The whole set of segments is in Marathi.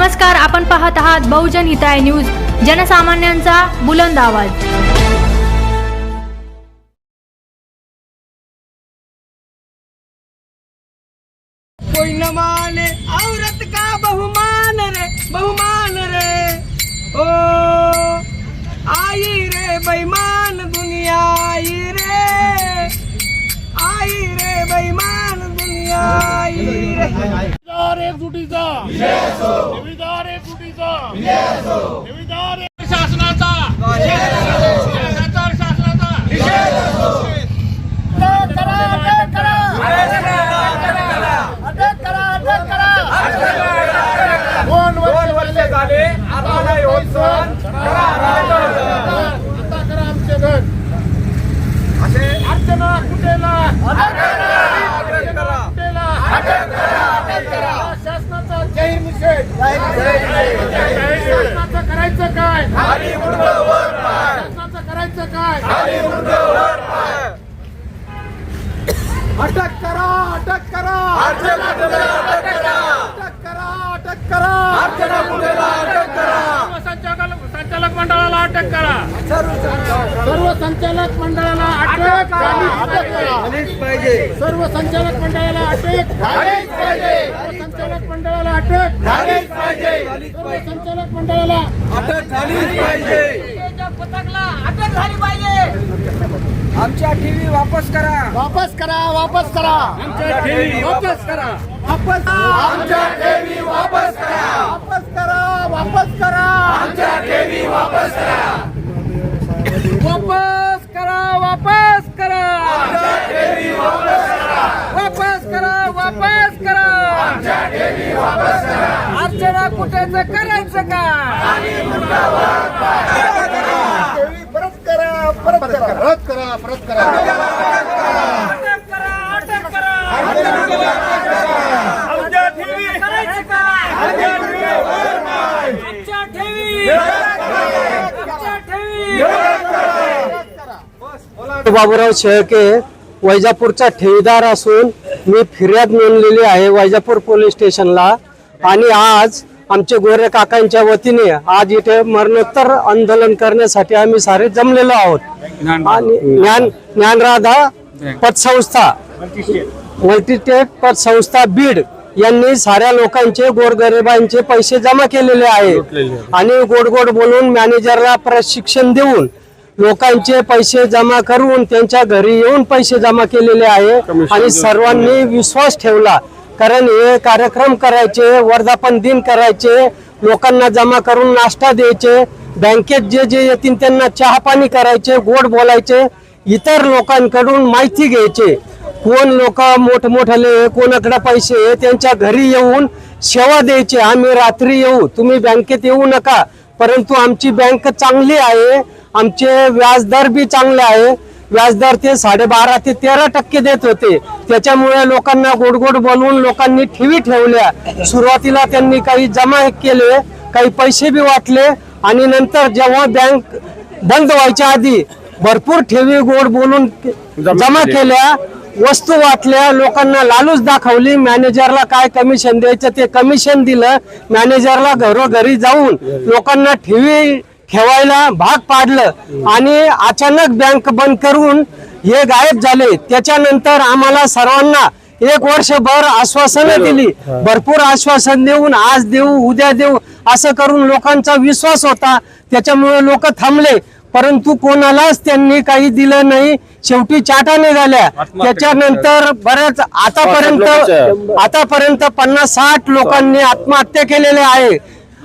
नमस्कार, आपण पाहत आहात बहुजन हिताय न्यूज, जनसामान्यांचा बुलंद आवाज। कोई न माने औरत का बहुमान रे ओ आई रे बेईमान दुनिया आई रे बेईमान दुनिया आई रे। एकजुटीचा निविदार एकजुटीचा निविदार शासनाचा दोन वर्ष झाले आता नाही होत सण, आता करा आमचे घर असे अर्चना कुटेला शासनाचा जाहीर निषेध। शासनाचं करायचं काय? शासनाचं करायचं काय? अटक करा अटक करा अटक करा अटक करा संचालक मंडळाला अटक करा। सर्व संचालक मंडळाला अटक झालीच पाहिजे। सर्व संचालक मंडळाला अटक झालीच पाहिजे। संचालक मंडळाला अटक झालीच पाहिजे। सर्व संचालक मंडळाला अटक झालीच पाहिजे। पथकला अटक झाली पाहिजे। आमच्या टीव्ही वापस करा वापस करा वापस करा आमच्या टीव्ही वापस करा वापस आमच्या टीव्ही वापस करा वापस करा वापस करा आमच्या टीव्ही वापस करा वापस करा वापस करा आमच्या टीव्ही वापस करा वापस करा वापस करा आमच्या टीव्ही वापस करा। अर्चना कुटेचं करायचं का? टीव्ही परत करा परत करा परत करा परत करा अटक करा अटक करा आमच्या टीव्ही करायचं का? आमच्या टीव्ही वर नाही आमच्या ठेवी आमच्या ठेवी बाबूराव शेळके वैजापूरचा ठेवीदार असून मी फिर्याद नोंदलेली आहे वैजापूर पोलीस स्टेशनला। आणि आज आमचे गोरे काकांच्या वतीने आज इथे मरणोत्तर आंदोलन करण्यासाठी आम्ही सारे जमलेलो आहोत। आणि ज्ञानराधा पतसंस्था मल्टीस्टेट पतसंस्था बीड यांनी साऱ्या लोकांचे गोरगरिबांचे पैसे जमा केलेले आहे आणि गोड गोड बोलून मॅनेजरला प्रशिक्षण देऊन लोकांचे पैसे जमा करून त्यांच्या घरी येऊन पैसे जमा केलेले आहे। आणि सर्वांनी विश्वास ठेवला, कारण हे कार्यक्रम करायचे, वर्धापन दिन करायचे, लोकांना जमा करून नाश्ता द्यायचे, बँकेत जे जे येतील त्यांना चहा पाणी करायचे, गोड बोलायचे, इतर लोकांकडून माहिती घ्यायचे, कोण लोक मोठमोठाले कोणाकडे पैसे त्यांच्या घरी येऊन सेवा द्यायची। आम्ही रात्री येऊ, तुम्ही बँकेत येऊ नका, परंतु आमची बँक चांगली आहे, आमचे व्याजदर बी चांगले आहे। व्याजदर ते 12.5 ते 13% देत होते, त्याच्यामुळे लोकांना गोड गोड बोलून लोकांनी ठेवी ठेवल्या। सुरुवातीला त्यांनी काही जमा केले, काही पैसे बी वाटले आणि नंतर जेव्हा बँक बंद व्हायच्या आधी भरपूर ठेवी गोड बोलून जमा केल्या, वस्तू वाटल्या, लोकांना लालूच दाखवली, मॅनेजरला काय कमिशन द्यायचं ते कमिशन दिलं, मॅनेजरला घरोघरी जाऊन लोकांना ठेवी ठेवायला भाग पाडलं आणि अचानक बँक बंद करून हे गायब झाले। त्याच्यानंतर आम्हाला सर्वांना 1 वर्षभर आश्वासनं दिली, भरपूर आश्वासन देऊन आज देऊ उद्या देऊ असं करून लोकांचा विश्वास होता, त्याच्यामुळे लोक थांबले, परंतु कोणालाच त्यांनी काही दिलं नाही। शेवटी चाटाने झाल्या। त्याच्यानंतर बऱ्याच आतापर्यंत 50-60 लोकांनी आत्महत्या केलेल्या आहे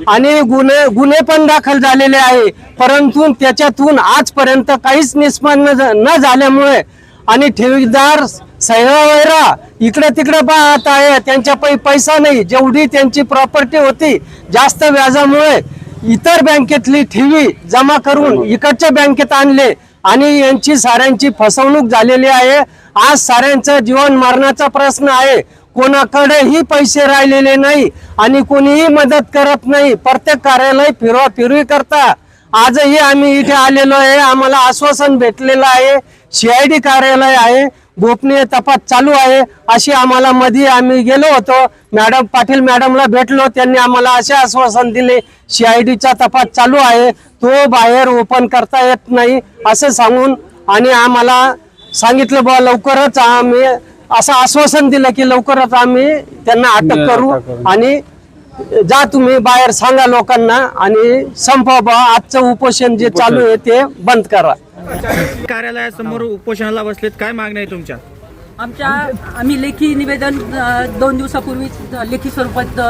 आणि गुन्हे पण दाखल झालेले आहे, परंतु त्याच्यातून आजपर्यंत काहीच निष्पन्न न झाल्यामुळे आणि ठेवीदार सैरावैरा इकडे तिकडे पाहत आहे, त्यांच्या पैसा नाही, जेवढी त्यांची प्रॉपर्टी होती जास्त व्याजामुळे इतर बँकेतली ठेवी जमा करून इकडच्या बँकेत आणले आणि यांची साऱ्यांची फसवणूक झालेली आहे। आज साऱ्यांचा जीवन मरणाचा प्रश्न आहे, कोणाकडेही पैसे राहिलेले नाही आणि कोणीही मदत करत नाही, प्रत्येक कार्यालय फिरवी करता। आजही आम्ही इथे आलेलो आहे, आम्हाला आश्वासन भेटलेलं आहे, CID कार्यालय आहे, गोपनीय तपास चालू आहे अशी आम्हाला मध्ये आम्ही गेलो होतो, मॅडम पाटील मॅडमला भेटलो, त्यांनी आम्हाला असे आश्वासन दिले CIDचा तपास चालू आहे, तो बाहेर ओपन करता येत नाही असं सांगून आणि आम्हाला सांगितलं बुवा लवकरच आम्ही असं आश्वासन दिलं की लवकरच आम्ही त्यांना अटक करू आणि जा तुम्ही बाहेर सांगा लोकांना आणि संपवा आजचं उपोषण जे चालू आहे ते बंद करा. कार्यालयासमोर उपोषणाला बसलेत, काय मागण्या आहे तुमच्या? आम्ही लेखी निवेदन 2 दिवसापूर्वी लेखी स्वरूपात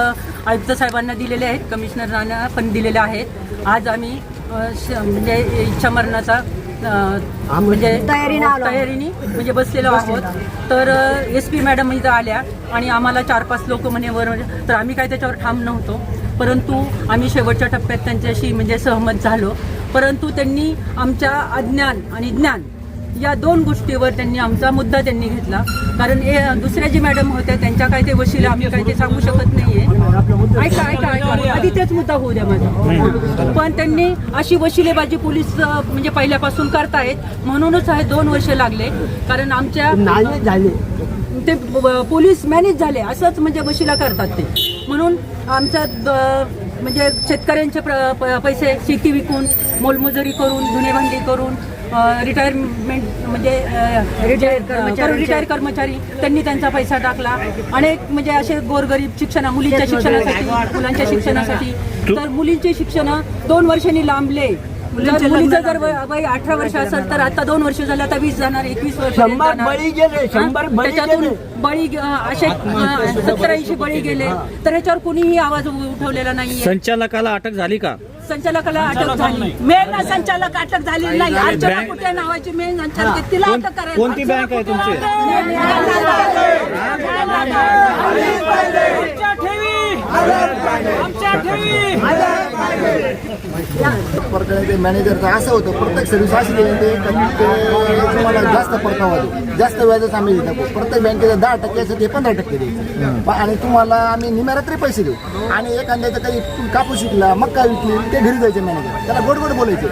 आयुक्त साहेबांना दिलेले आहेत, कमिशनरांना पण दिलेले आहेत. आज आम्ही म्हणजे इच्छा मरणाचा म्हणजे तयारीने म्हणजे बसलेलो आहोत. तर SP मॅडम इथं आल्या आणि आम्हाला 4-5 लोक म्हणे तर आम्ही काय त्याच्यावर ठाम नव्हतो, परंतु आम्ही शेवटच्या टप्प्यात त्यांच्याशी म्हणजे सहमत झालो. परंतु त्यांनी आमच्या अज्ञान आणि ज्ञान या 2 गोष्टीवर त्यांनी आमचा मुद्दा घेतला. कारण दुसऱ्या जी मॅडम होत्या त्यांच्या काय ते वशिला आम्ही काय ते सांगू शकत नाहीये. ऐका आधी तेच मुद्दा होऊ द्या माझा. पण त्यांनी अशी वशिलेबाजी पोलीस म्हणजे पहिल्यापासून करतायत, म्हणूनच हे 2 वर्ष लागले. कारण आमच्या ते पोलीस मॅनेज झाले असंच म्हणजे वशिला करतात ते. म्हणून आमच्या म्हणजे शेतकऱ्यांचे पैसे शेती विकून मोलमजुरी करून धुणेभांडी करून रिटायरमेंट म्हणजे रिटायर कर्मचारी त्यांनी त्यांचा पैसा टाकला. अनेक म्हणजे असे गोरगरीब मुलींच्या शिक्षणासाठी मुलांच्या शिक्षणासाठी. तर मुलींचे शिक्षण 2 वर्षांनी लांबले. मुलीचं जर वय 18 वर्ष असेल तर आता 2 वर्ष झालं, आता 20 जाणार, 21 वर्ष त्याच्यातून बळी असे 70-80 बळी गेले. तर ह्याच्यावर कुणीही आवाज उठवलेला नाही. संचालकाला अटक झाली का? संचालकाला अटक झाली. मेन संचालक अटक झाली नाही. अर्चना कुठे नावाची मेन संचालक तिला अटक करायची. कोणती बँक आहे तुमची? मॅनेजरचं असं होतं, प्रत्येक सर्व्हिस अशी देते तुम्हाला जास्त परतावा देऊ, जास्त व्याजच आम्ही देतो. प्रत्येक बँकेचं 10% असं ते 15% देऊ आणि तुम्हाला आम्ही निम्यारात्री पैसे देऊ. आणि एखाद्याचं काही कापूस विकला, मक्का विकली, ते घरी जायचे मॅनेजर, त्याला गोड गोड बोलायचे.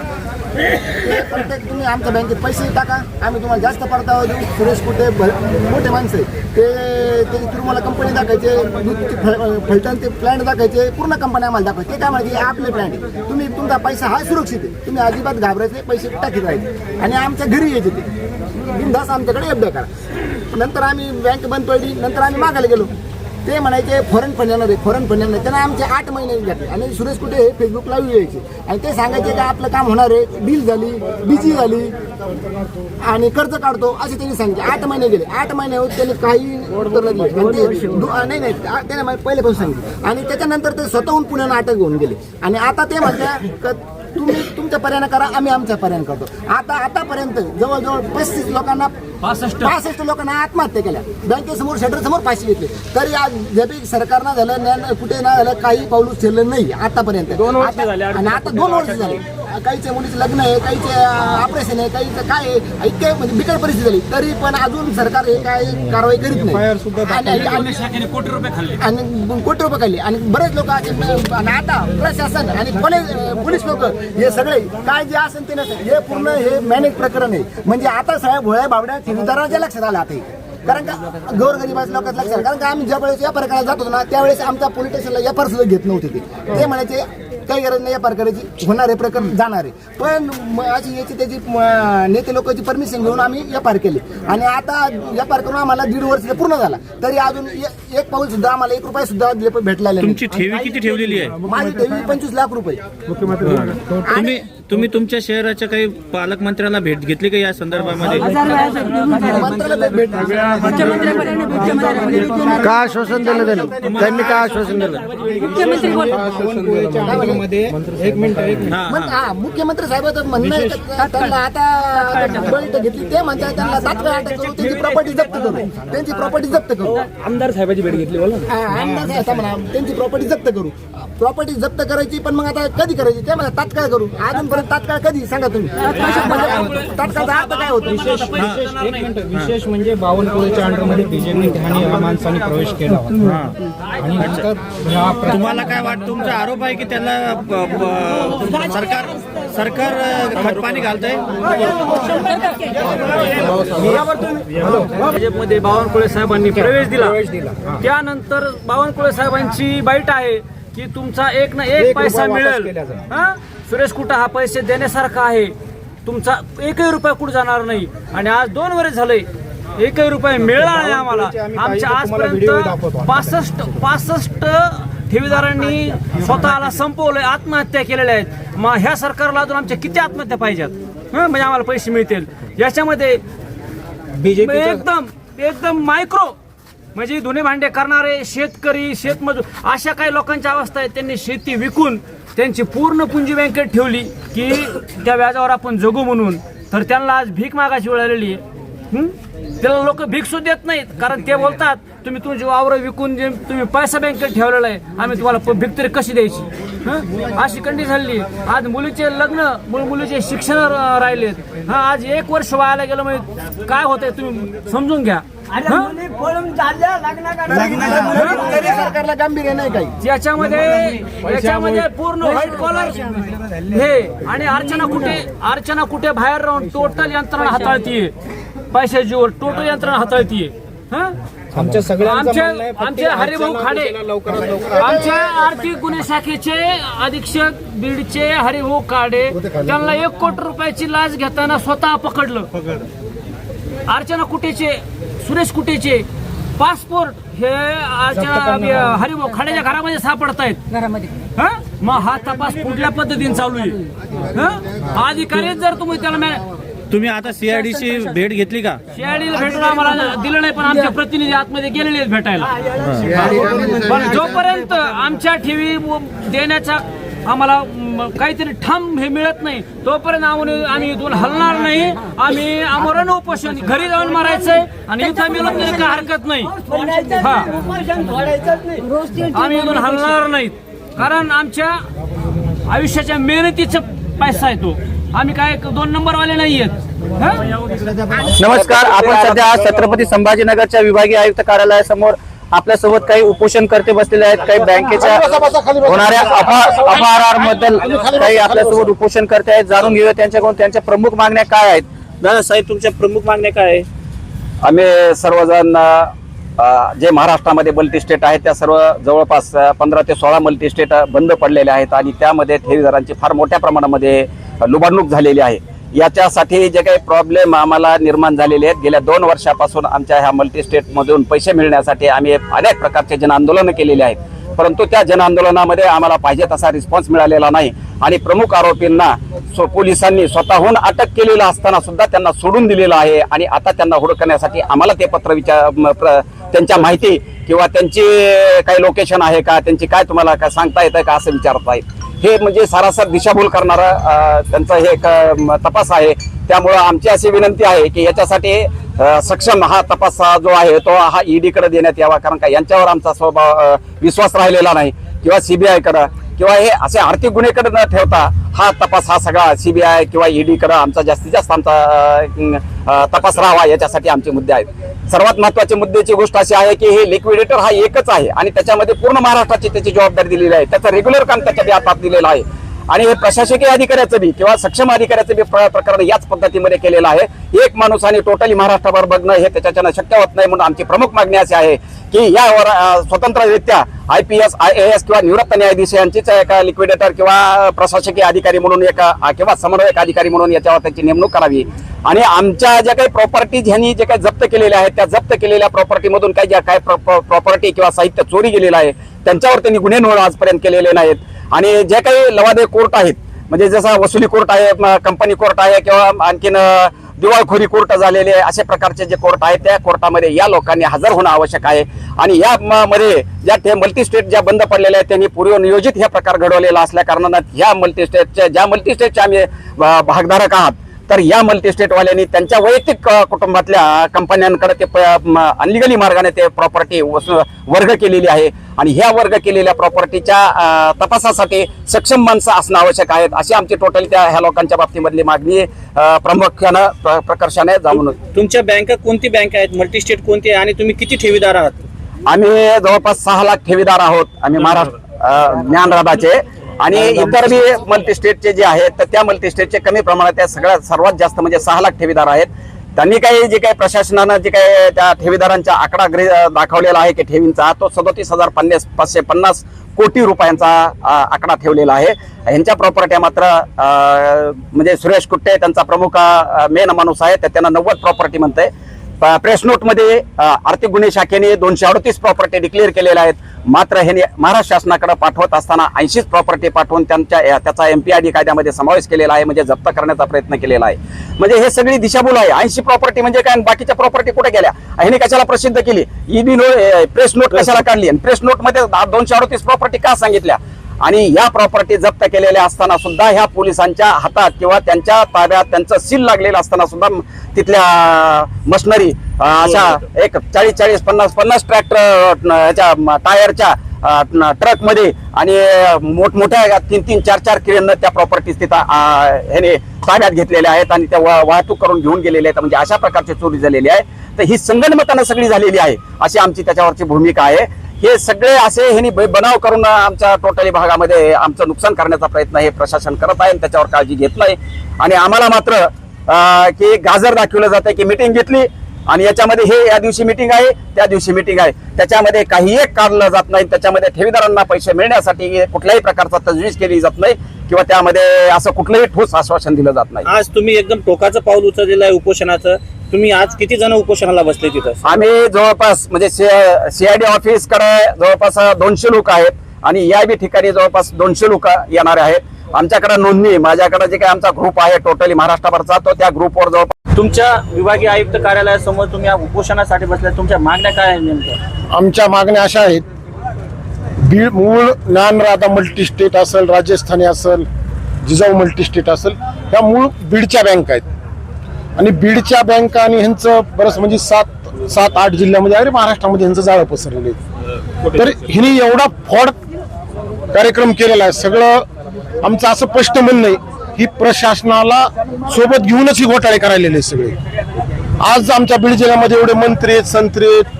प्रत्येक तुम्ही आमच्या बँकेत पैसे टाका, आम्ही तुम्हाला जास्त परतावा देऊ. सुरेश कुठे मोठे माणसं आहे ते तुम्हाला कंपनी दाखवायचे, फलटण ते प्लॅन दाखवायचे, पूर्ण कंपनी आम्हाला दाखवायचे. ते काय माहिती आपले प्लॅन आहे, तुम्ही तुमचा पैसा हा सुरक्षित आहे, तुम्ही अजिबात घाबरायचे, पैसे टाकीत राहायचे आणि आमच्या घरी यायचे. ते बिनधास्त आमच्याकडे एफडी करा. नंतर आम्ही बँक बंद पडली, नंतर आम्ही मागायला गेलो. ते म्हणायचे फॉरेन फंड येणार आहे, फॉरेन फंड येणार. त्यांना आमचे 8 महिने घातले आणि सुरेश कुठे हे फेसबुकला यायचे आणि ते सांगायचे का आपलं काम होणार आहे, डील झाली, बीजी झाली आणि कर्ज काढतो असे त्यांनी सांगितले. 8 महिने गेले. 8 महिने होत त्यांनी काही उत्तर नाही. नाही त्याने पहिल्यापासून सांगितलं आणि त्याच्यानंतर ते स्वतःहून पुण्याला अटक घेऊन गेले. आणि आता ते म्हणतात तुम्ही तुमच्या पर्याय करा, आम्ही आमच्या पर्याय करतो. आतापर्यंत जवळजवळ 35 लोकांना 65 लोकांना आत्महत्या केल्या. बँकेसमोर शटरसमोर फाशी घेतली. तरी आज जरी सरकारनं झालं कुठे ना झालं काही पाऊल उचललं नाही आतापर्यंत. आणि आता 2 वर्ष झाले. काहीच्या मुलीचं लग्न आहे, काहीचे ऑपरेशन आहे, काहीचं काय आहे, इतके म्हणजे बिकट परिस्थिती झाली. तरी पण अजून सरकार हे काय कारवाई करीत नाही. आणि कोटी रुपये खाल्ले आणि बरेच लोक आणि आता प्रशासन आणि पोलीस लोक हे सगळे काय जे असेल ते नसेल हे पूर्ण हे मॅनेज प्रकरण आहे. म्हणजे आता सगळ्या भोळ्या बावड्या ठेवीदारांच्या लक्षात आलं आता. कारण का गोरगरिबाच्या लोकांचं लक्षात. कारण का आम्ही ज्या वेळेस या प्रकारात जात होतो ना त्यावेळेस आमच्या पोलीस स्टेशनला एफआर सुद्धा घेत नव्हते. ते म्हणायचे काही गरज नाही एफआर करायची, होणारे प्रकरण जाणारे. पण अशी याची त्याची नेते लोकांची परमिशन घेऊन आम्ही एफआर केली आणि आता एफआर करून आम्हाला 1.5 वर्ष पूर्ण झाला. तरी अजून एक पाऊल सुद्धा आम्हाला 1 रुपया सुद्धा भेटला नाही. तुमची ठेवी किती ठेवलेली आहे? माझी ठेवी 25 लाख रुपये. तुम्ही तुमच्या शहराच्या काही पालकमंत्र्याला भेट घेतली का या संदर्भामध्ये? काय आश्वासन दिलं त्यांनी? काय आश्वासन दिलं? मुख्यमंत्री साहेबांचं म्हणणं आहे त्यांना आता बैठक घेतली. ते म्हणतात त्यांना तात्काळ अटक करू, त्यांची प्रॉपर्टी जप्त करू, त्यांची प्रॉपर्टी जप्त करू. आमदार साहेबांची भेट घेतली बोला. आमदार साहेब म्हणा त्यांची प्रॉपर्टी जप्त करू. प्रॉपर्टी जप्त करायची पण मग आता कधी करायची ते म्हणा तात्काळ करू. अजूनपर्यंत तात्काळ कधी सांगा तुम्ही? तात्काळचा अर्थ काय होतो? विशेष म्हणजे बावनकुळेच्या अंडरमध्ये बीजेपी ठाणे या माणसाने प्रवेश केला होता. आणि तुम्हाला काय वाटतं? तुमचा आरोप आहे की त्याला सरकार खत पाणी घालतंय. भाजपमध्ये बावनकुळे साहेबांनी प्रवेश दिला. त्यानंतर बावनकुळे साहेबांची बाईट आहे की तुमचा एक ना एक पैसा मिळेल. सुरेश कुटा हा पैसे देण्यासारखा आहे, तुमचा एकही रुपया कुठे जाणार नाही. आणि आज 2 वर्ष झाले एकही रुपया मिळाला नाही आम्हाला. आमच्या आजपर्यंत 65 ठेवीदारांनी स्वतःला संपवलंय, आत्महत्या केलेल्या आहेत. मग ह्या सरकारला अजून आमच्या किती आत्महत्या पाहिजेत म्हणजे आम्हाला पैसे मिळतील. याच्यामध्ये एकदम मायक्रो म्हणजे धुणे भांडे करणारे शेतकरी, शेतमजूर अशा काही लोकांच्या अवस्था आहेत. त्यांनी शेती विकून त्यांची पूर्ण पुंजी बँकेत ठेवली की त्या व्याजावर आपण जगू म्हणून. तर त्यांना आज भीक मागायची वेळ आलेली आहे. त्याला लोक भीक सुद्धा देत नाहीत, कारण ते बोलतात तुम्ही तुमची वावरं विकून जे तुम्ही पैसा बँकेत ठेवलेला आहे, आम्ही तुम्हाला भीक तरी कशी द्यायची. अशी कंडिशन झाली. आज मुलीचे लग्न, मुलीचे शिक्षण राहिलेत. आज 1 वर्ष व्हायला गेलं म्हणजे काय होतंय तुम्ही समजून घ्या. सरकारला गांभीर्य नाही काही. याच्यामध्ये पूर्ण व्हाईट कॉलर हे आणि अर्चना कुठे बाहेर राहून टोटल यंत्रणा हाताळतीये, पैशाची वर टोटल यंत्रणा हाताळतीये. आमचे हरिभाऊ खाडे, आमच्या आर्थिक गुन्हे शाखेचे अधीक्षक बीडचे हरिभाऊ खाडे, त्यांना 1 कोटी रुपयाची लाच घेताना स्वतः पकडलं. अर्चना कुटेचे, सुरेश कुटेचे पासपोर्ट हे हरिभाऊ खाड्याच्या घरामध्ये सापडत आहेत घरामध्ये. मग हा तपास कुठल्या पद्धतीने चालू आहे? अधिकारी जर तुम्ही आता सीआयडीची भेट घेतली का? सीआयडीला भेटून आम्हाला दिलं नाही, पण आमचे प्रतिनिधी आतमध्ये गेलेले आहेत भेटायला. पण जोपर्यंत आमच्या ठेवी देण्याचा आम्हाला काहीतरी ठाम हे मिळत नाही तोपर्यंत आम्ही इथून हलणार नाही. आम्ही आमरण उपोषण घरी जाऊन मारायचंय आणि इथं मिळत तरी काय हरकत नाही. आम्ही इथून हलणार नाहीत, कारण आमच्या आयुष्याच्या मेहनतीचा पैसा आहे तो. आम्ही काय 2 नंबरवाले नाही आहेत. नमस्कार, आपण सध्या छत्रपती संभाजीनगरच्या विभागीय आयुक्त कार्यालयासमोर आपल्यासोबत काही उपोषणकर्ते बसलेले आहेत. काही बँकेच्या होणाऱ्या अपहाराबद्दल काही आपल्यासोबत उपोषणकर्ते आहेत. जाणून घेऊया त्यांच्याकडून त्यांच्या प्रमुख मागण्या काय आहेत. दादा साहेब, तुमच्या प्रमुख मागण्या काय आहे? आम्ही सर्वजण जे महाराष्ट्रामध्ये मल्टी स्टेट आहेत त्या सर्व जवळपास 15 ते 16 मल्टी स्टेट बंद पडलेले आहेत आणि त्यामध्ये ठेवीदारांची फार मोठ्या प्रमाणामध्ये लुबाडणूक झालेली आहे. याच्यासाठी जे काही प्रॉब्लेम आम्हाला निर्माण झालेले आहेत, गेल्या 2 वर्षापासून आमच्या ह्या मल्टी स्टेटमधून पैसे मिळण्यासाठी आम्ही अनेक प्रकारचे जनआंदोलनं केलेले आहेत, परंतु त्या जनआंदोलनामध्ये आम्हाला पाहिजे तसा रिस्पॉन्स मिळालेला नाही. आणि प्रमुख आरोपींना पोलिसांनी स्वतःहून अटक केलेलं असताना सुद्धा त्यांना सोडून दिलेलं आहे. आणि आता त्यांना हुडकण्यासाठी आम्हाला ते पत्र त्यांच्या माहिती किंवा त्यांची काही लोकेशन आहे का, त्यांची काय तुम्हाला काय सांगता येतं का असं विचारत आहेत. हे म्हणजे सरासर दिशाभूल करणारा त्यांचा हे एक तपास आहे. त्यामुळं आमची अशी विनंती आहे की याच्यासाठी सक्षम हा तपास जो आहे तो हा ईडीकडे देण्यात यावा, कारण का यांच्यावर आमचा विश्वास राहिलेला नाही. किंवा सीबीआयकडे किंवा हे असे आर्थिक गुन्हेकडे न ठेवता हा तपास हा सगळा सीबीआय किंवा ईडीकडे आमचा जास्तीत जास्त आमचा तपास राहावा, याच्यासाठी आमचे मुद्दे आहेत. सर्वात महत्त्वाची मुद्द्याची गोष्ट अशी आहे की हे लिक्विडेटर हा एकच आहे आणि त्याच्यामध्ये पूर्ण महाराष्ट्राची त्याची जबाबदारी दिलेली आहे. त्याचं रेग्युलर काम त्याच्या हातात दिलेलं आहे आणि हे प्रशासकीय अधिकाऱ्याचं बी किंवा सक्षम अधिकाऱ्याचं बी प्रकरण याच पद्धतीमध्ये केलेलं आहे. एक माणूस आणि टोटली महाराष्ट्राभर बघणं हे त्याच्यानं शक्य होत नाही. म्हणून आमची प्रमुख मागणी अशी आहे की यावर स्वतंत्ररित्या IPS IAS किंवा निवृत्त न्यायाधीश यांचीच एका लिक्विडेटर किंवा प्रशासकीय अधिकारी म्हणून किंवा समन्वयक अधिकारी म्हणून याच्यावर त्याची नेमणूक करावी. आणि आमच्या ज्या काही प्रॉपर्टीज ह्यांनी जे काही जप्त केलेल्या आहेत त्या जप्त केलेल्या प्रॉपर्टीमधून काही ज्या काय प्रॉपर्टी किंवा साहित्य चोरी गेलेलं आहे त्यांच्यावर त्यांनी गुन्हे नोंद आजपर्यंत केलेले नाहीत. आणि जे काही लवादे कोर्ट आहेत, म्हणजे जसा वसुली कोर्ट आहे, कंपनी कोर्ट आहे किंवा आणखीन दिवाळखोरी कोर्ट झालेले अशा प्रकारचे जे कोर्ट आहेत त्या कोर्टामध्ये या लोकांनी हजर होणं आवश्यक आहे. आणि या मध्ये ज्या मल्टी स्टेट ज्या बंद पडलेल्या आहेत त्यांनी पूर्वनियोजित हे प्रकार घडवलेला असल्या कारणानं ह्या मल्टी स्टेटचे आम्ही भागधारक आहात, तर या मल्टी स्टेटवाल्यांनी त्यांच्या वैयक्तिक कुटुंबातल्या कंपन्यांकडे ते अनलिगली मार्गाने ते प्रॉपर्टी वर्ग केलेली आहे. आणि ह्या वर्ग केलेल्या प्रॉपर्टीच्या तपासासाठी सक्षम माणसं असणं आवश्यक आहेत, अशी आमची टोटल ह्या लोकांच्या बाबतीमधली मागणी प्रामुख्यानं प्रकर्षाने जाणून. तुमच्या बँका कोणती बँक आहेत, मल्टी स्टेट कोणती आहे आणि तुम्ही किती ठेवीदार आहात? आम्ही जवळपास 6 लाख ठेवीदार आहोत. आम्ही महाराष्ट्र ज्ञानराधाचे आणि इतर बी मल्टी स्टेटचे जे आहेत तर त्या मल्टी स्टेटचे कमी प्रमाणात त्या सर्वात जास्त म्हणजे 6 लाख ठेवीदार आहेत. त्यांनी जे काही प्रशासनानं जे काही त्या ठेवीदारांचा आकडा दाखवलेला आहे की ठेवींचा तो 37,550 कोटी रुपयांचा आकडा ठेवलेला आहे. यांच्या प्रॉपर्ट्या मात्र म्हणजे सुरेश कुट्टे त्यांचा प्रमुख मेन माणूस आहे तर त्यांना 90 प्रॉपर्टी म्हणते. प्रेस नोट मध्ये आर्थिक गुन्हे शाखेने 238 प्रॉपर्टी डिक्लेअर केलेल्या आहेत. मात्र हे महाराष्ट्र शासनाकडे पाठवत असताना 80 प्रॉपर्टी पाठवून त्याचा MPID कायद्यामध्ये समावेश केलेला आहे म्हणजे जप्त करण्याचा प्रयत्न केलेला आहे. म्हणजे हे सगळी दिशाभूल आहे. 80 प्रॉपर्टी म्हणजे काय बाकीच्या प्रॉपर्टी कुठे गेल्या ह्याने कशाला प्रसिद्ध केली EB प्रेस नोट कशाला काढली आणि प्रेस नोट मध्ये 238 प्रॉपर्टी का सांगितल्या आणि या प्रॉपर्टी जप्त केलेल्या असताना सुद्धा ह्या पोलिसांच्या हातात किंवा त्यांच्या ताब्यात त्यांचं सील लागलेलं असताना सुद्धा तिथल्या मशिनरी अशा एक 40-50 ट्रॅक्टर ह्याच्या टायरच्या ट्रक मध्ये आणि मोठमोठ्या 3-4 क्रेननं त्या प्रॉपर्टीज तिथं ह्याने ताब्यात घेतलेल्या आहेत आणि त्या वाहतूक करून घेऊन गेलेल्या आहेत. म्हणजे अशा प्रकारची चोरी झालेली आहे. तर ही संगनमतानं सगळी झालेली आहे अशी आमची त्याच्यावरची भूमिका आहे. हे सगळे असे ह्यांनी बनाव करून आमच्या टोटली भागामध्ये आमचं नुकसान करण्याचा प्रयत्न हे प्रशासन करत आहे त्याच्यावर काळजी घेत नाही. आणि आम्हाला मात्र की गाजर दाखवलं जातं की मिटिंग घेतली आणि याच्यामध्ये हे या दिवशी मिटिंग आहे त्या दिवशी मिटिंग आहे त्याच्यामध्ये काही एक काढलं जात नाही. त्याच्यामध्ये ठेवीदारांना पैसे मिळण्यासाठी कुठल्याही प्रकारचा तजवीज केली जात नाही किंवा त्यामध्ये असं कुठलंही ठोस आश्वासन दिलं जात नाही. आज तुम्ही एकदम टोकाचं पाऊल उचललेलं आहे उपोषणाचं. तुम्ही आज किती जण उपोषणाला बसले तिथं? आम्ही जवळपास म्हणजे CID ऑफिस कडे जवळपास 200 लोक आहेत आणि या बी ठिकाणी जवळपास 200 लोक येणार आहेत. आमच्याकडे नोंदणी माझ्याकडे जे काही आमचा ग्रुप आहे टोटली महाराष्ट्रभरचा तो त्या ग्रुपवर जवळपास. तुमच्या विभागीय आयुक्त कार्यालयासमोर तुम्ही या उपोषणासाठी बसल्या तुमच्या मागण्या काय आहेत नेमक्या? आमच्या मागण्या अशा आहेत. बीड मूळ ज्ञानराधा मल्टी स्टेट असेल राजस्थानी असेल जिजाऊ मल्टी स्टेट असेल ह्या मूळ बीडच्या बँक आहेत आणि बीडच्या बँका आणि ह्यांचं बरंच म्हणजे 7-8 जिल्ह्यामध्ये अरे महाराष्ट्रामध्ये ह्यांचं जाळं पसरलेलं आहे. तर हिने एवढा फ्रॉड कार्यक्रम केलेला आहे. सगळं आमचं असं स्पष्ट म्हणणं आहे ही प्रशासनाला सोबत घेऊनच ही घोटाळे करायलेले सगळे. आज आमच्या बीड जिल्ह्यामध्ये एवढे मंत्री आहेत संत्री आहेत.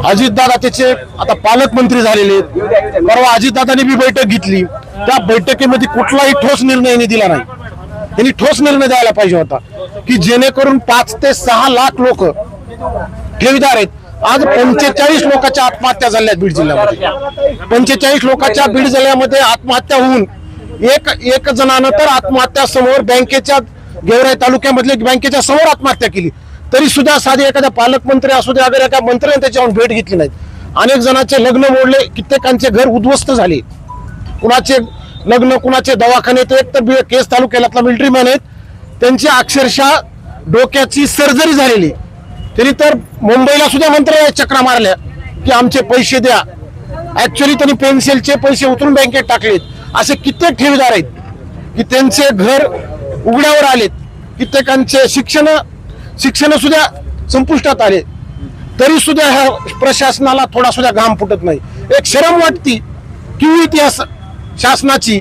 अजितदादा त्याचे आता पालकमंत्री झालेले आहेत. परवा अजितदादांनी बी बैठक घेतली त्या बैठकीमध्ये कुठलाही ठोस निर्णय दिला नाही. यांनी ठोस निर्णय द्यायला पाहिजे होता की जेणेकरून 5 ते 6 लाख लोक ठेवीदार आहेत. आज 45 लोकांच्या आत्महत्या झाल्या बीड जिल्ह्यामध्ये. 45 लोकांच्या बीड जिल्ह्यामध्ये आत्महत्या होऊन एक जणानं तर आत्महत्या समोर बँकेच्या गेवराई तालुक्यामधल्या बँकेच्या समोर आत्महत्या केली. तरी सुद्धा साधे एखाद्या पालकमंत्री असू दे अगर एका मंत्र्याने त्याच्यावर भेट घेतली नाही. अनेक जणांचे लग्न मोडले कित्येकांचे घर उद्ध्वस्त झाले. कुणाचे लग्न कुणाचे दवाखाने. एक तर केस तालुक्यातला मिलिटरीमॅन आहेत त्यांची अक्षरशः डोक्याची सर्जरी झालेली. त्यांनी तर मुंबईला सुद्धा मंत्रालयात चक्रा मारल्या की आमचे पैसे द्या. ऍक्च्युअली त्यांनी पेन्सिलचे पैसे उतरून बँकेत टाकलेत. असे कित्येक ठेवीदार आहेत की त्यांचे घर उघड्यावर आलेत. कित्येकांचे शिक्षण सुद्धा संपुष्टात आले. तरी सुद्धा ह्या प्रशासनाला थोडा सुद्धा घाम फुटत नाही. एक शरम वाटती की इतिहास शासनाची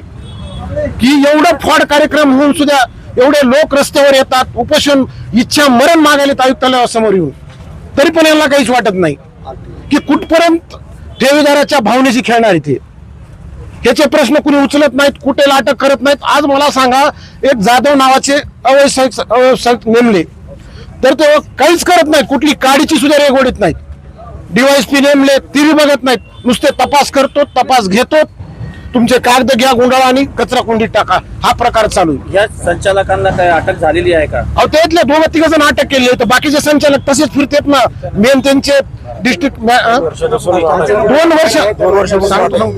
की एवढं फ्रॉड कार्यक्रम होऊन सुद्धा एवढे लोक रस्त्यावर येतात उपोषण इच्छा मरण मागायला आयुक्तालयासमोर येऊन तरी पण यांना काहीच वाटत नाही की कुठपर्यंत ठेवीदाराच्या भावनेशी खेळणार इथे. ह्याचे प्रश्न कुणी उचलत नाहीत कुठे अटक करत नाहीत. आज मला सांगा एक जाधव नावाचे अव्यवसायिक नेमले तर ते काहीच करत नाहीत. कुठली काडीची सुद्धा रेग ओढत नाहीत. DYSP नेमले ती बघत नाहीत. नुसते तपास करतो तपास घेतो तुमचे कागद घ्या गुंडाळा आणि कचरा कुंडीत टाका हा प्रकार चालू आहे. या संचालकांना काय अटक झालेली आहे का? अहो त्यातले 2-3 जण अटक केली तर बाकीचे संचालक तसेच फिरतात ना. मेन त्यांचे डिस्ट्रिक्ट 2 वर्ष सांगतो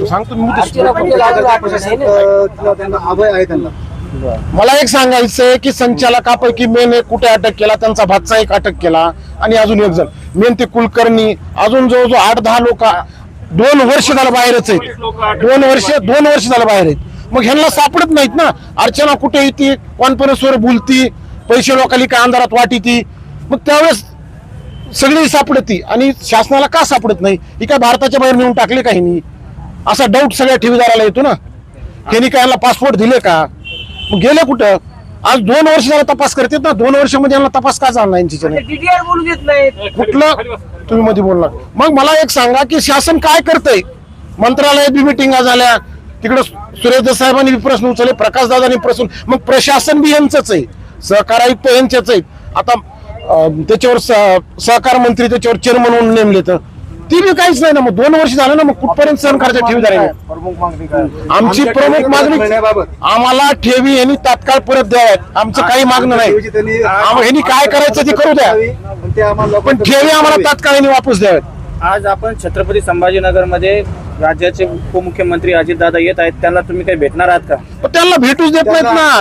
मला एक सांगायचंय की संचालकापैकी मेन एक कुठे अटक केला त्यांचा भाचा एक अटक केला आणि अजून एक जण मेन ते कुलकर्णी अजून जवळजवळ 8-10 लोक 2 वर्ष झालं बाहेरच आहेत. 2 वर्ष झालं बाहेर आहेत. मग ह्यांना सापडत नाहीत ना. अर्चना कुठे येते कॉन्फरन्सवर बोलती पैसे लोकांनी काय अंधारात वाटी ती मग त्यावेळेस सगळी सापडती आणि शासनाला का सापडत नाही. ही काय भारताच्या बाहेर नेऊन टाकले का ह्यांनी असा डाऊट सगळ्या ठेवीदाराला येतो ना. ह्यांनी काय यांना पासपोर्ट दिले का मग गेले कुठं. आज 2 वर्ष झाला तपास करतात ना. 2 वर्ष मध्ये यांना तपास का झाला यांची DDR बोलू देत नाही कुठलं तुम्ही मध्ये बोलला. मग मला एक सांगा की शासन काय करतंय. मंत्रालयात बी मिटिंगा झाल्या तिकडं सुरेश साहेबांनी बी प्रश्न उचलले, प्रकाश दादांनी प्रश्न, मग प्रशासन बी यांचंच आहे, सहकार आयुक्त यांच्याच आहेत. आता त्याच्यावर सहकार मंत्री त्याच्यावर चेअरमन म्हणून नेमले, तर ती बी काहीच नाही ना. मग 2 वर्ष झालं ना, मग कुठपर्यंत सहन करायचं ठेवीदारांनी? आमची प्रमुख मागणी आम्हाला ठेवी यांनी तात्काळ परत द्याव्यात. आमचं काही मागणं नाही, यांनी काय करायचं ते करू द्या, पण ठेवी आम्हाला तात्काळ यांनी वापस द्याव्यात. आज आपण छत्रपती संभाजीनगरमध्ये राज्याचे उपमुख्यमंत्री अजितदादा येत आहेत, त्यांना तुम्ही काही भेटणार आहात का? पण त्यांना भेटूच देत नाहीत ना.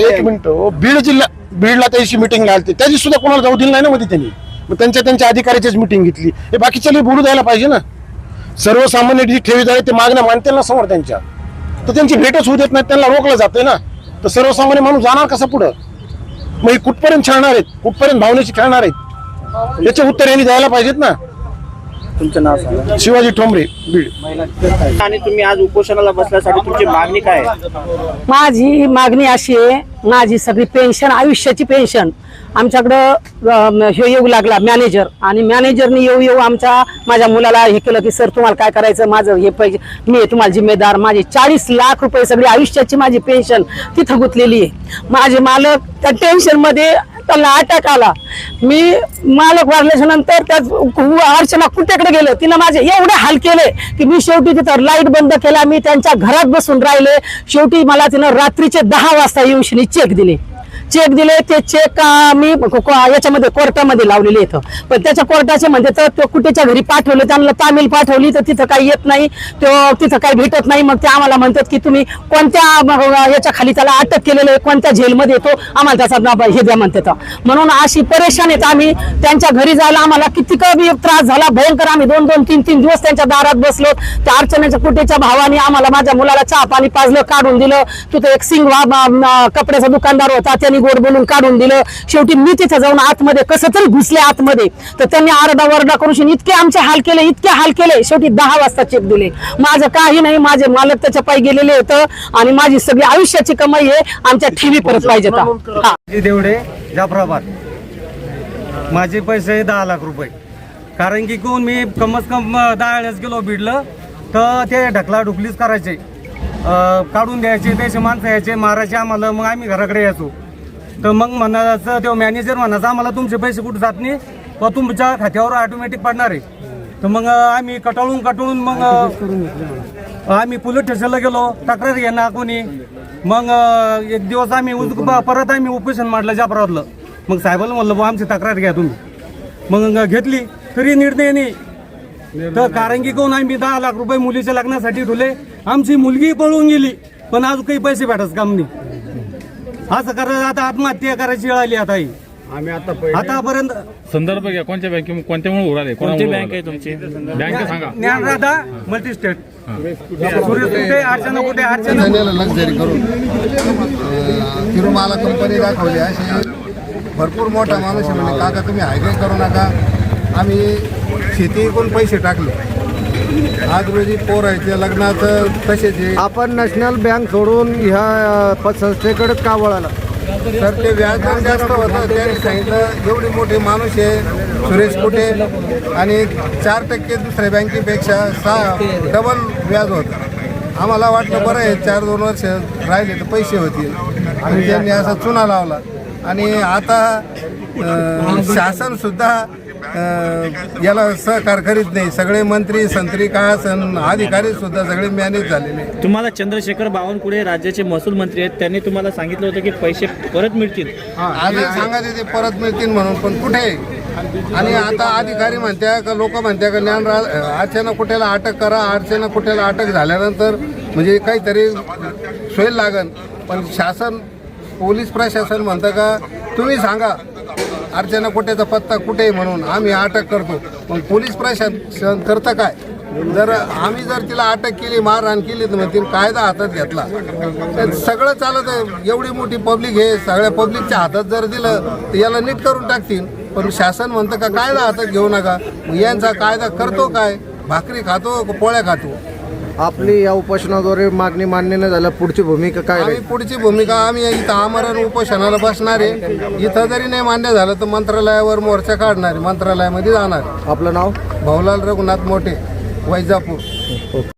एक मिनिट, बीडला त्याची मिटिंग लागते, त्याची सुद्धा कोणाला जाऊ दिली नाही ना मध्ये त्यांनी. मग त्यांच्या अधिकाऱ्याचीच मिटिंग घेतली. हे बाकीच्या बोलू द्यायला पाहिजे ना. सर्वसामान्य जी ठेवीदार आहे ते मागण्या मानतील ना समोर त्यांच्या, तर त्यांची भेटच होऊ देत नाही, त्यांना रोखलं जाते ना. तर सर्वसामान्य माणूस जाणार कसा पुढं? मग हे कुठपर्यंत खेळणार आहेत, कुठपर्यंत भावनेची खेळणार आहेत, याचे उत्तर यांनी द्यायला पाहिजेत ना. तुमचं नाव सांगा. शिवाजी ठोंबरे, बीड. आणि तुम्ही आज उपोषणाला बसल्यासाठी तुमची मागणी काय आहे? माझी मागणी अशी आहे, माझी सगळी पेन्शन, आयुष्याची पेन्शन आमच्याकडं हे येऊ लागला मॅनेजर, आणि मॅनेजरने येऊ माझ्या मुलाला हे केलं की सर तुम्हाला काय करायचं, माझं हे पाहिजे, मी तुम्हाला जिम्मेदार. माझी 40 लाख रुपये सगळी आयुष्याची माझी पेन्शन तिथं गुंतलेली आहे. माझे मालक त्या टेन्शनमध्ये त्यांना अटॅक आला. मी मालक वारल्याच्या नंतर त्या अर्चना कुठेकडे गेलं, तिनं माझे एवढे हाल केले की मी शेवटी तिथं लाईट बंद केला, मी त्यांच्या घरात बसून राहिले. शेवटी मला तिनं रात्रीचे 10 वाजता येऊन चेक दिले. ते चेक मी याच्यामध्ये कोर्टामध्ये लावलेले येतं, पण त्याच्या कोर्टाचे म्हणजे तर तो कुठेच्या घरी पाठवलं, त्यांना तामील पाठवली, तर तिथं काही येत नाही, तिथं काही भेटत नाही. मग ते आम्हाला म्हणतात की तुम्ही कोणत्या याच्या खाली त्याला अटक केलेलं आहे, कोणत्या जेलमध्ये येतो, आम्हाला त्याचा हे द्या म्हणतात. म्हणून अशी परेशान आहेत आम्ही. त्यांच्या घरी जायला आम्हाला किती त्रास झाला, भयंकर. आम्ही 2-3 दिवस त्यांच्या दारात बसलो. त्या अर्चनेच्या कुठेच्या भावाने आम्हाला, माझ्या मुलाला चहा पाणी पाजलं, काढून दिलं. तिथं एक कपड्याचा दुकानदार होता, त्यांनी गोड बोलून काढून दिलं. शेवटी मी तिथे जाऊन आतमध्ये कसं तरी घुसले आतमध्ये, तर त्यांनी आरडाओरडा करून इतके आमचे हाल केले. शेवटी 10 वाजता चेक दिले. माझं काही नाही, माझे मालक त्याच्या पायी गेलेले होतं, आणि माझी सगळी आयुष्याची कमाई आहे आमच्या ठेवी परत पाहिजे. देवडे, जाफराबाद. माझे पैसे 10 लाख रुपये. कारण की कोण मी कमच कम 10 वेळेस गेलो बीडला, तर ते ढकलाढुकलीच करायचे, काढून द्यायचे, त्याचे माणसं यायचे, मारायचे आम्हाला. मग आम्ही घराकडे यायचो. तर मग म्हणायचं, तो मॅनेजर म्हणायचा आम्हाला तुमचे पैसे कुठे जात नाही, व तुमच्या खात्यावर ऑटोमॅटिक पडणार आहे. तर मग आम्ही कटाळून मग आम्ही पोलीस स्टेशनला गेलो, तक्रार घेणार कोणी. मग एक दिवस आम्ही परत उपोषण मांडलं जाफराबादला. मग साहेबाला म्हणलं बुवा आमची तक्रार घ्या तुम्ही. मग घेतली, तरी निर्णय नाही. तर कारण की कोण आम्ही 10 लाख रुपये मुलीच्या लग्नासाठी ठेवले, आमची मुलगी पळून गेली, पण आज काही पैसे भेटत काम नाही. असं करायचं, आता आत्महत्या करायची वेळ आली. आता आम्ही आतापर्यंत संदर्भ घ्या, कोणत्या बँके, कोणत्यामुळे उडाले, कोणती बँक आहे तुमची? बँक सांगा. ज्ञानराधा मल्टीस्टेट. सुरेश कुठे, अर्चना कुठे? अर्चना लक्झरी करून तिरुमाला कंपनी दाखवली. असे भरपूर मोठा माणूस आहे म्हणजे, काका तुम्ही हायवे करू नका, आम्ही शेती विकून पैसे टाकले. आज रोजी पोरायच्या लग्नाचं तसेच आपण नॅशनल बँक सोडून ह्या पतसंस्थेकडे का वळाला? तर ते व्याज जास्त होतं. त्यांनी सांगितलं एवढी मोठी माणूस आहे सुरेश कुठे, आणि 4% दुसऱ्या बँकेपेक्षा डबल व्याज होतं. आम्हाला वाटलं बरं आहे 4-2 वर्ष राहिले तर पैसे होतील, आणि त्यांनी असा चुना लावला. आणि आता शासनसुद्धा याला सहकार करीत नाही. सगळे मंत्री संत्री काय अधिकारी सुद्धा सगळे मॅनेज झालेले. तुम्हाला चंद्रशेखर बावनकुळे राज्याचे महसूल मंत्री आहेत, त्यांनी तुम्हाला सांगितलं होतं की पैसे परत मिळतील. आधी सांगायचे ते परत मिळतील म्हणून, पण कुठे? आणि आता अधिकारी म्हणत्या का, लोक म्हणत्या का अर्चना कुठेला अटक करा. अर्चना कुठेला अटक झाल्यानंतर म्हणजे काहीतरी सोय लागन, पण शासन, पोलीस प्रशासन म्हणतं का तुम्ही सांगा अर्चना कुठेचा पत्ता कुठे आहे म्हणून आम्ही अटक करतो. मग पोलीस प्रशासन करतं काय? जर आम्ही तिला अटक केली, मारहाण केली, तर मग तिने कायदा हातात घेतला. तर सगळं चालत आहे. एवढी मोठी पब्लिक आहे, सगळ्या पब्लिकच्या हातात जर दिलं तर याला नीट करून टाकतील. पण शासन म्हणतं का कायदा हातात घेऊ नका. मग यांचा कायदा करतो काय? भाकरी खातो, पोळ्या खातो. आपली या उपोषणाद्वारे मागणी मान्य न झाल्या पुढची भूमिका काय? पुढची भूमिका आम्ही इथं आमरण उपोषणाला बसणार आहे. इथं जरी नाही मान्य झालं तर मंत्रालयावर मोर्चा काढणार आहे, मंत्रालयामध्ये जाणार. आपलं नाव? भाऊलाल रघुनाथ मोठे, वैजापूर.